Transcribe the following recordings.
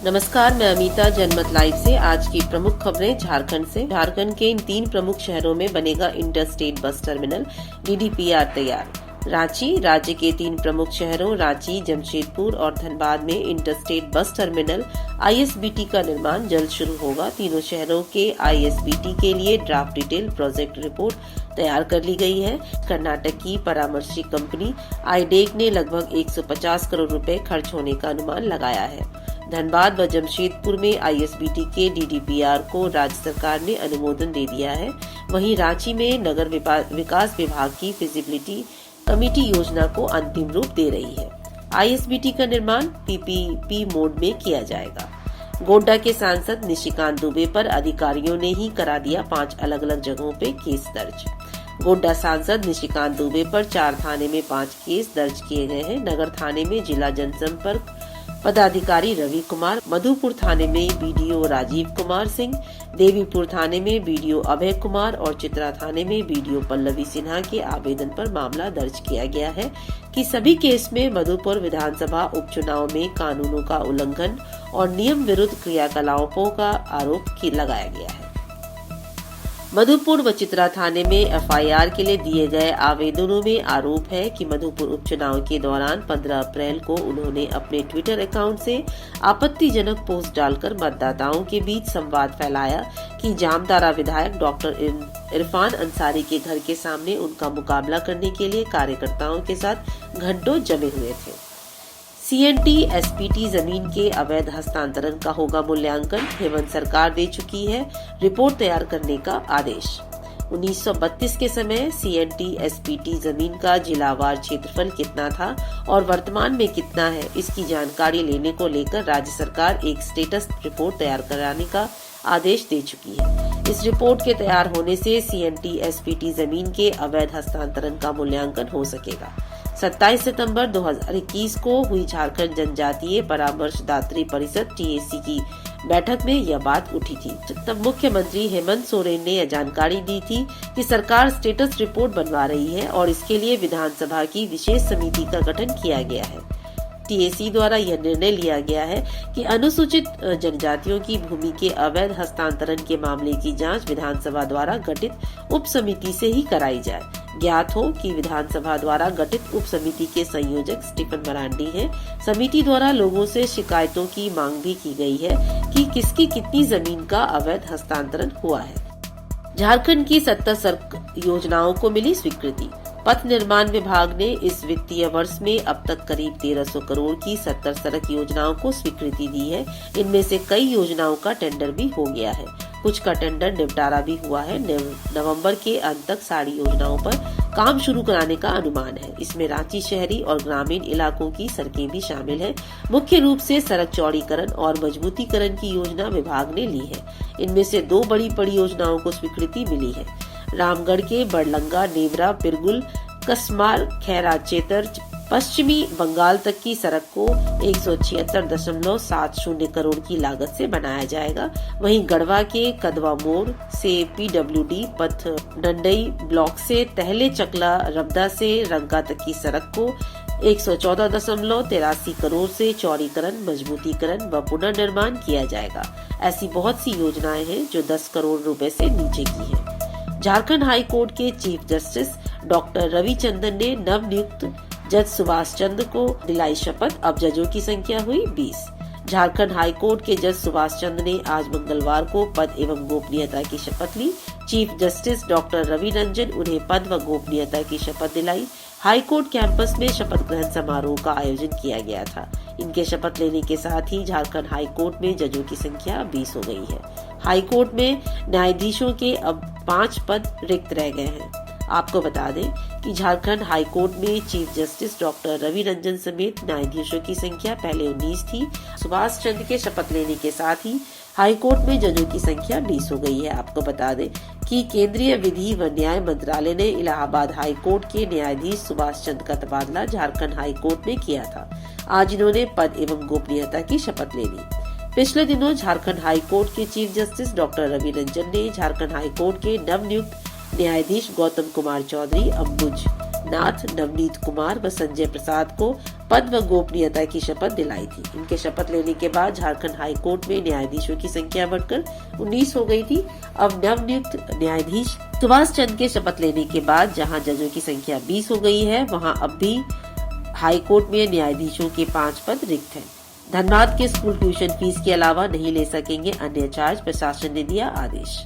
नमस्कार, मैं अमीता, जनमत लाइव से। आज की प्रमुख खबरें झारखंड से। झारखंड के इन 3 प्रमुख शहरों में बनेगा इंटर स्टेट बस टर्मिनल, डीडीपीआर तैयार। रांची, राज्य के 3 प्रमुख शहरों रांची, जमशेदपुर और धनबाद में inter state bus terminal ISBT का निर्माण जल्द शुरू होगा। तीनों शहरों के आईएसबीटी के लिए ड्राफ्ट डिटेल प्रोजेक्ट रिपोर्ट तैयार कर ली गई है। कर्नाटक की परामर्शी कंपनी आईडेक ने लगभग 150 करोड़ रुपए खर्च होने का अनुमान लगाया है। धनबाद व जमशेदपुर में आईएसबीटी के डीडीपीआर को राज्य सरकार ने अनुमोदन दे दिया है। वहीं रांची में नगर विकास विभाग की फिजिबिलिटी कमेटी योजना को अंतिम रूप दे रही है। आईएसबीटी का निर्माण पीपीपी मोड में किया जाएगा। गोड्डा के सांसद निशिकांत दुबे पर अधिकारियों ने ही करा दिया 5 अलग अलग जगहों पे केस दर्ज। गोड्डा सांसद निशिकांत दुबे पर 4 थाने में 5 केस दर्ज किए गए हैं। नगर थाने में जिला जनसंपर्क पदाधिकारी रवि कुमार, मधुपुर थाने में बीडीओ राजीव कुमार सिंह, देवीपुर थाने में बीडीओ अभय कुमार और चित्रा थाने में बीडीओ पल्लवी सिन्हा के आवेदन पर मामला दर्ज किया गया है कि सभी केस में मधुपुर विधानसभा उपचुनाव में कानूनों का उल्लंघन और नियम विरुद्ध क्रियाकलापों का आरोप लगाया गया है। मधुपुर व चित्रा थाने में एफआईआर के लिए दिए गए आवेदनों में आरोप है कि मधुपुर उपचुनाव के दौरान 15 अप्रैल को उन्होंने अपने ट्विटर अकाउंट से आपत्तिजनक पोस्ट डालकर मतदाताओं के बीच संवाद फैलाया कि जामताड़ा विधायक डॉक्टर इरफान अंसारी के घर के सामने उनका मुकाबला करने के लिए कार्यकर्ताओं के साथ घंटों जमे हुए थे। सीएनटी एसपीटी जमीन के अवैध हस्तांतरण का होगा मूल्यांकन। हेमंत सरकार दे चुकी है रिपोर्ट तैयार करने का आदेश। 1932 के समय सीएनटी एसपीटी जमीन का जिलावार क्षेत्रफल कितना था और वर्तमान में कितना है, इसकी जानकारी लेने को लेकर राज्य सरकार एक स्टेटस रिपोर्ट तैयार कराने का आदेश दे चुकी है। इस रिपोर्ट के तैयार होने से सीएनटी एसपीटी जमीन के अवैध हस्तांतरण का मूल्यांकन हो सकेगा। 27 सितंबर 2021 को हुई झारखंड जनजातीय परामर्शदात्री परिषद टीएसी की बैठक में यह बात उठी थी। तब मुख्यमंत्री हेमंत सोरेन ने यह जानकारी दी थी कि सरकार स्टेटस रिपोर्ट बनवा रही है और इसके लिए विधानसभा की विशेष समिति का गठन किया गया है। टीएसी द्वारा यह निर्णय लिया गया है कि अनुसूचित जनजातियों की भूमि के अवैध हस्तांतरण के मामले की जांच विधानसभा द्वारा गठित उप समिति से ही कराई जाए। ज्ञात हो कि विधानसभा द्वारा गठित उप समिति के संयोजक स्टीफन मरांडी हैं। समिति द्वारा लोगों से शिकायतों की मांग भी की गई है कि किसकी कितनी जमीन का अवैध हस्तांतरण हुआ है। झारखंड की 70 योजनाओं को मिली स्वीकृति। पथ निर्माण विभाग ने इस वित्तीय वर्ष में अब तक करीब 1300 करोड़ की 70 सड़क योजनाओं को स्वीकृति दी है। इनमें से कई योजनाओं का टेंडर भी हो गया है, कुछ का टेंडर निपटारा भी हुआ है। नवंबर के अंत तक सारी योजनाओं पर काम शुरू कराने का अनुमान है। इसमें रांची शहरी और ग्रामीण इलाकों की सड़कें भी शामिल हैं। मुख्य रूप से सड़क चौड़ीकरण और मजबूतीकरण की योजना विभाग ने ली है। इनमें से 2 बड़ी परियोजनाओं को स्वीकृति मिली है। रामगढ़ के बड़लंगा नेवरा पिरगुल कसमार खैरा चेतर पश्चिमी बंगाल तक की सड़क को 176.70 करोड़ की लागत से बनाया जाएगा। वहीं गढ़वा के कदवा मोड़ से पीडब्ल्यूडी पथ नंडई ब्लॉक से तहले चकला रबदा से रंका तक की सड़क को 114.83 करोड़ से चौड़ीकरण, मजबूतीकरण व पुनर्निर्माण किया जाएगा। ऐसी बहुत सी योजनाएं हैं जो 10 करोड़ रुपए से नीचे की है। झारखंड हाई कोर्ट के चीफ जस्टिस डॉक्टर रविचंद्रन ने नवनियुक्त जज सुभाष चंद्र को दिलाई शपथ। अब जजों की संख्या हुई 20। झारखंड हाई कोर्ट के जज सुभाष चंद्र ने आज मंगलवार को पद एवं गोपनीयता की शपथ ली। Chief justice doctor Ravi Ranjan उन्हें पद व गोपनीयता की शपथ दिलाई। हाई कोर्ट कैंपस में शपथ ग्रहण समारोह का आयोजन किया गया था। इनके शपथ लेने के साथ ही झारखंड हाई कोर्ट में जजों की संख्या 20 हो गई है। हाई कोर्ट में न्यायाधीशों के अब 5 पद रिक्त रह गए हैं। आपको बता दें कि झारखंड हाई कोर्ट में chief justice doctor Ravi Ranjan समेत न्यायाधीशों की संख्या पहले 19 थी। सुभाष चंद्र के शपथ लेने के साथ ही हाई कोर्ट में जजों की संख्या 20 हो गई है। आपको बता दें कि केंद्रीय विधि व न्याय मंत्रालय ने इलाहाबाद हाई कोर्ट के न्यायाधीश सुभाष चंद्र का तबादला झारखंड हाई कोर्ट में किया था। आज इन्होंने पद एवं गोपनीयता की शपथ ले ली। पिछले दिनों झारखंड हाई कोर्ट के chief justice doctor Ravi Ranjan ने झारखंड हाई कोर्ट के नवनियुक्त न्यायाधीश गौतम कुमार चौधरी, अंबुज नाथ, नवनीत कुमार व संजय प्रसाद को पद व गोपनीयता की शपथ दिलाई थी। इनके शपथ लेने के बाद झारखंड हाई कोर्ट में न्यायाधीशों की संख्या बढ़कर 19 हो गई थी। अब नवनियुक्त न्यायाधीश सुभाष चंद्र के शपथ लेने के बाद जहां जजों की संख्या 20 हो गई है, वहां अब भी हाई कोर्ट में न्यायाधीशों के 5 पद रिक्त हैं। धनबाद के स्कूल ट्यूशन फीस के अलावा नहीं ले सकेंगे अन्य चार्ज, प्रशासन ने दिया आदेश।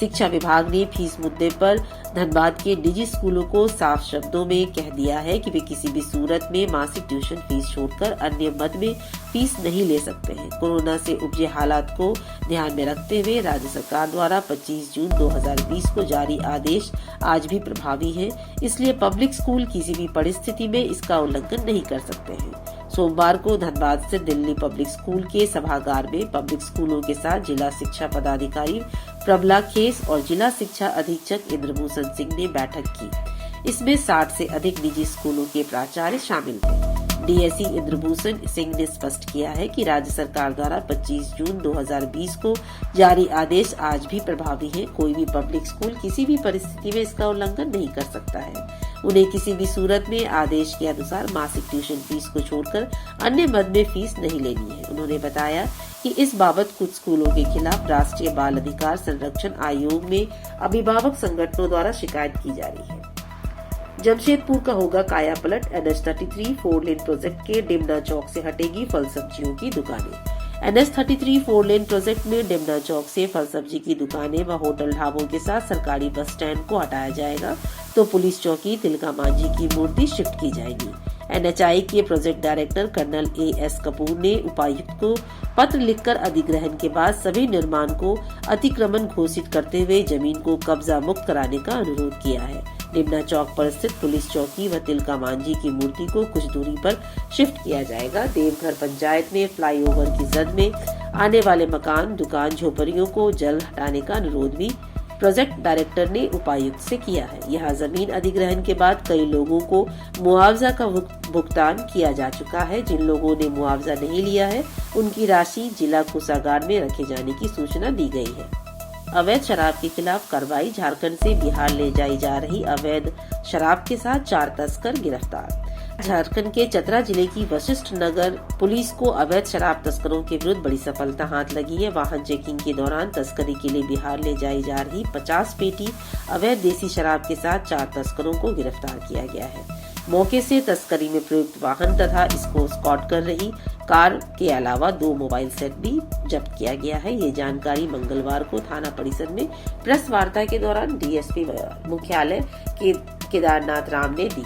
शिक्षा विभाग ने फीस मुद्दे पर धनबाद के निजी स्कूलों को साफ शब्दों में कह दिया है कि वे किसी भी सूरत में मासिक ट्यूशन फीस छोड़कर अन्य मद में फीस नहीं ले सकते हैं। कोरोना से उपजे हालात को ध्यान में रखते हुए राज्य सरकार द्वारा 25 जून 2020 को जारी आदेश आज भी प्रभावी है, इसलिए पब्लिक स्कूल किसी भी परिस्थिति में इसका उल्लंघन नहीं कर सकते हैं। सोमवार को धनबाद से दिल्ली पब्लिक स्कूल के सभागार में पब्लिक स्कूलों के साथ जिला शिक्षा पदाधिकारी प्रबला खेस और जिला शिक्षा अधीक्षक इंद्रभूषण सिंह ने बैठक की। इसमें 60 से अधिक निजी स्कूलों के प्राचार्य शामिल थे। डीएसई इंद्रभूषण सिंह ने स्पष्ट किया है कि राज्य सरकार द्वारा 25 जून 2020 को जारी आदेश आज भी प्रभावी है। कोई भी पब्लिक स्कूल किसी भी परिस्थिति में इसका उल्लंघन नहीं कर सकता है। उन्हें किसी भी सूरत में आदेश के अनुसार मासिक ट्यूशन फीस को छोड़कर अन्य मद में फीस नहीं लेनी है। उन्होंने बताया कि इस बाबत कुछ स्कूलों के खिलाफ राष्ट्रीय बाल अधिकार संरक्षण आयोग में अभिभावक संगठनों द्वारा शिकायत की जा रही है। जमशेदपुर का होगा काया पलट। NH-33 4 लेन प्रोजेक्ट के डिमना चौक से हटेगी फल सब्जियों की दुकानें। NH-33 4 लेन प्रोजेक्ट में डिमना चौक से फल सब्जी की दुकानें व होटल ढाबों के साथ सरकारी बस स्टैंड को हटाया जाएगा, तो पुलिस चौकी तिलका मांझी की मूर्ति शिफ्ट की जाएगी। NHI के project director colonel AS Kapoor ने उपायुक्त को पत्र लिखकर अधिग्रहण के बाद सभी निर्माण को अतिक्रमण घोषित करते हुए जमीन को कब्जा मुक्त कराने का अनुरोध किया है। डिमना चौक पर स्थित पुलिस चौकी व तिलका मांझी की मूर्ति को कुछ दूरी पर शिफ्ट किया जाएगा। देवघर पंचायत ने फ्लाईओवर की जद में आने वाले मकान, दुकान, झोपड़ियों को जल्द हटाने का अनुरोध भी प्रोजेक्ट डायरेक्टर ने उपायुक्त से किया है। यहाँ जमीन अधिग्रहण के बाद कई लोगों को मुआवजा का भुगतान किया जा चुका है। जिन लोगों ने मुआवजा नहीं लिया है, उनकी राशि जिला कोषागार में रखे जाने की सूचना दी गई है। अवैध शराब के खिलाफ कार्रवाई। झारखंड से बिहार ले जाई जा रही अवैध शराब के साथ 4 तस्कर गिरफ्तार। झारखंड के चतरा जिले की वशिष्ठ नगर पुलिस को अवैध शराब तस्करों के विरुद्ध बड़ी सफलता हाथ लगी है। वाहन चेकिंग के दौरान तस्करी के लिए बिहार ले जाई जा रही 50 पेटी अवैध देसी शराब के साथ 4 तस्करों को गिरफ्तार किया गया है। मौके से तस्करी में प्रयुक्त वाहन तथा इसको स्कॉट कर रही कार के अलावा 2 मोबाइल सेट भी जब्त किया गया है। ये जानकारी मंगलवार को थाना परिसर में प्रेस वार्ता के दौरान डीएसपी मुख्यालय केदारनाथ राम ने दी।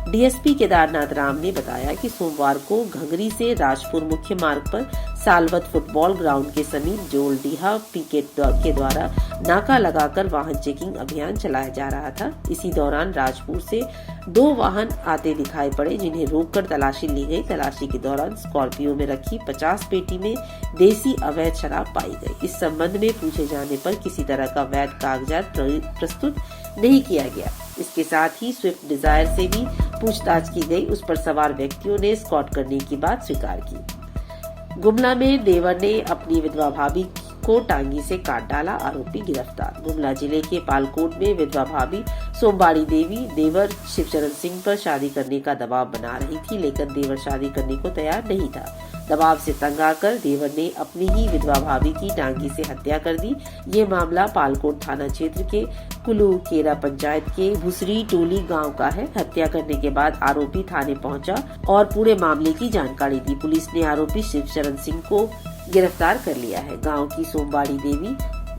डीएसपी केदारनाथ राम ने बताया कि सोमवार को घंगरी से राजपुर मुख्य मार्ग पर सालवत फुटबॉल ग्राउंड के समीप जोलडीहा पिकेट के द्वारा नाका लगाकर वाहन चेकिंग अभियान चलाया जा रहा था। इसी दौरान राजपुर से 2 वाहन आते दिखाई पड़े, जिन्हें रोककर तलाशी ली गई। तलाशी के दौरान स्कॉर्पियो में रखी 50 पेटी में देसी अवैध शराब पाई गई। इस संबंध में पूछे जाने पर किसी तरह का वैध कागजात प्रस्तुत नहीं किया गया। इसके साथ ही स्विफ्ट डिजायर से भी पूछताछ की गई। उस पर सवार व्यक्तियों ने स्कॉट करने की बात स्वीकार की। गुमला में देवर ने अपनी विधवा भाभी को टांगी से काट डाला, आरोपी गिरफ्तार। गुमला जिले के पालकोट में विधवा भाभी सोमवारी देवी देवर शिवचरण सिंह पर शादी करने का दबाव बना रही थी, लेकिन देवर शादी करने को तैयार नहीं था। दबाव से तंग आकर देवर ने अपनी ही विधवा भाभी की टांगी से हत्या कर दी। ये मामला पालकोट थाना क्षेत्र के कुलू केरा पंचायत के भुसरी टोली गांव का है। हत्या करने के बाद आरोपी थाने पहुंचा और पूरे मामले की जानकारी दी। पुलिस ने आरोपी शिवचरण सिंह को गिरफ्तार कर लिया है। गांव की सोमवारी देवी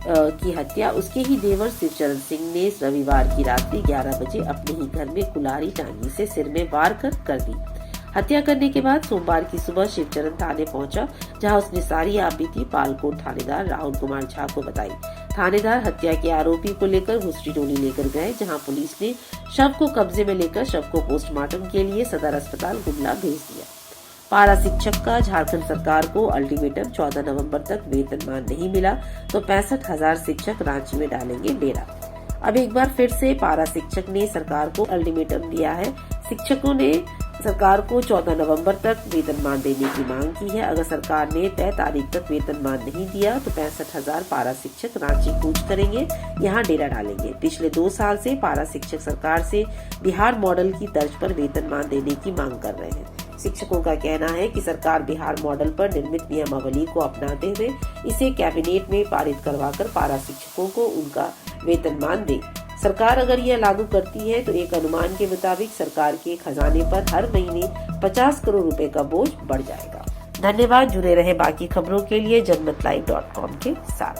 की हत्या उसके ही देवर शिवचरण सिंह ने रविवार की रात्रि 11 बजे अपने ही घर में कुल्हाड़ी टांगी से सिर में वार कर दी। हत्या करने के बाद सोमवार की सुबह शिवचरण थाने पहुंचा, जहां उसने सारी आपबीती पालकोट थानेदार राहुल कुमार झा को बताई। थानेदार हत्या के आरोपी को लेकर भुसरी टोली लेकर गए, जहां पुलिस ने शव को कब्जे में लेकर शव को पोस्टमार्टम के लिए सदर अस्पताल गुमला भेज दिया। पारा शिक्षक का झारखंड सरकार को अल्टीमेटम। 14 नवंबर तक वेतनमान नहीं मिला तो 65,000 शिक्षक रांची में डालेंगे डेरा। अब एक बार फिर से पारा शिक्षक ने सरकार को अल्टीमेटम दिया है। शिक्षकों ने सरकार को 14 नवंबर तक वेतनमान देने की मांग की है। अगर सरकार ने तय तारीख तक वेतनमान नहीं दिया तो 65,000 पारा शिक्षक रांची कूच करेंगे, यहाँ डेरा डालेंगे। पिछले 2 साल से पारा शिक्षक सरकार से बिहार मॉडल की तर्ज पर वेतनमान देने की मांग कर रहे हैं। शिक्षकों का कहना है कि सरकार बिहार मॉडल पर निर्मित नियमावली को अपनाते हुए इसे कैबिनेट में पारित करवाकर पारा शिक्षकों को उनका वेतनमान दे। सरकार अगर यह लागू करती है तो एक अनुमान के मुताबिक सरकार के खजाने पर हर महीने 50 करोड़ रुपए का बोझ बढ़ जाएगा। धन्यवाद। जुड़े रहे बाकी खबरों के लिए जनमतलाइव.com के साथ।